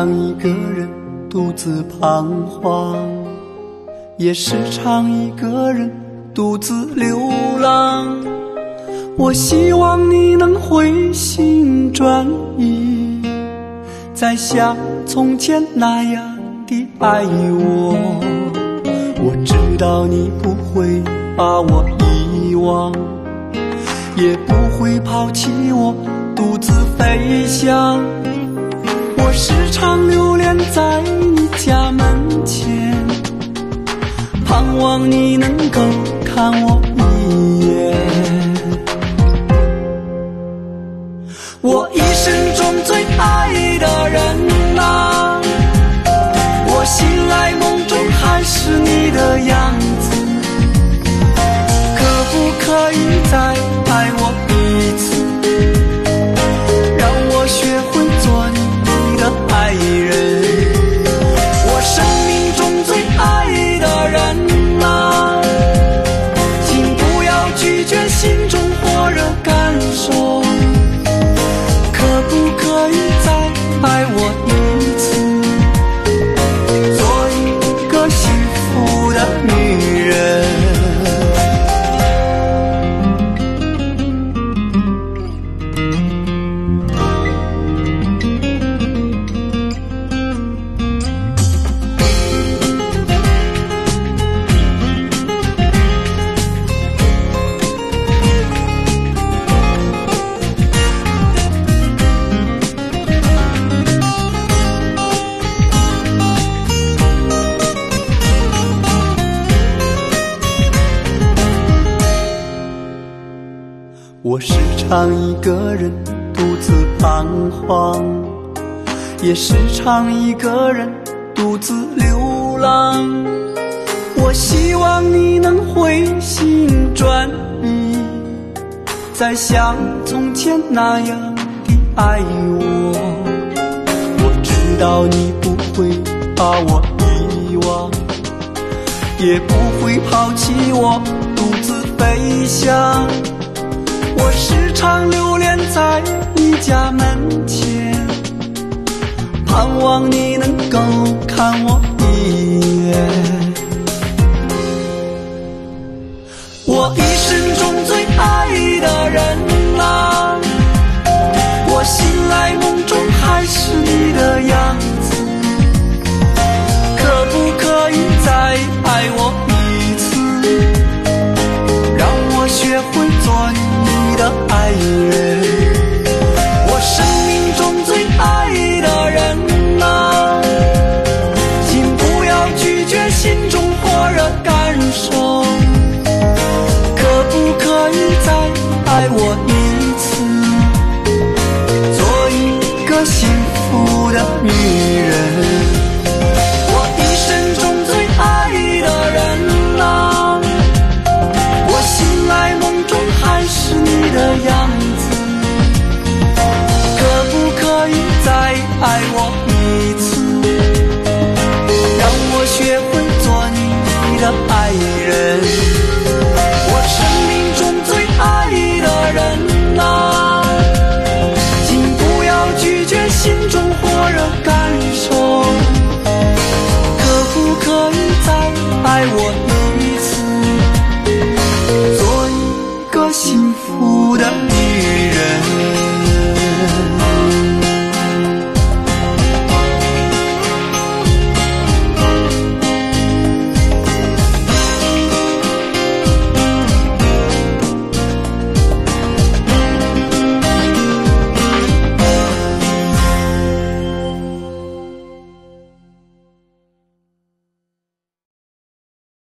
常一个人独自彷徨，也时常一个人独自流浪。我希望你能回心转意，再像从前那样的爱我。我知道你不会把我遗忘，也不会抛弃我独自飞翔。我时常流连在你家门前，盼望你能够看我一眼。我一生中最爱的人啊，我醒来梦中还是你的样子，可不可以再爱我一次，让我学会做你的爱人。我生命中最爱的人啊，请不要拒绝心中火热感受，可不可以再爱我一次，做一个幸福的女人。我时常一个人独自彷徨，也时常一个人独自流浪。我希望你能回心转意，再像从前那样的爱我。我知道你不会把我遗忘，也不会抛弃我独自飞翔。我时常流连在你家门前，盼望你能够看我一眼。我一生中最爱的人啊，我醒来梦中还是你的样子，可不可以再爱我一次，让我学会做你的爱人。我生命中最爱的人啊，请不要拒绝心中火热感受，可不可以再爱我一次，做一个幸福的女人。我一生中最爱的人啊，我醒来梦中还是你的样子，可不可以再爱我一次，让我学会做你的爱人。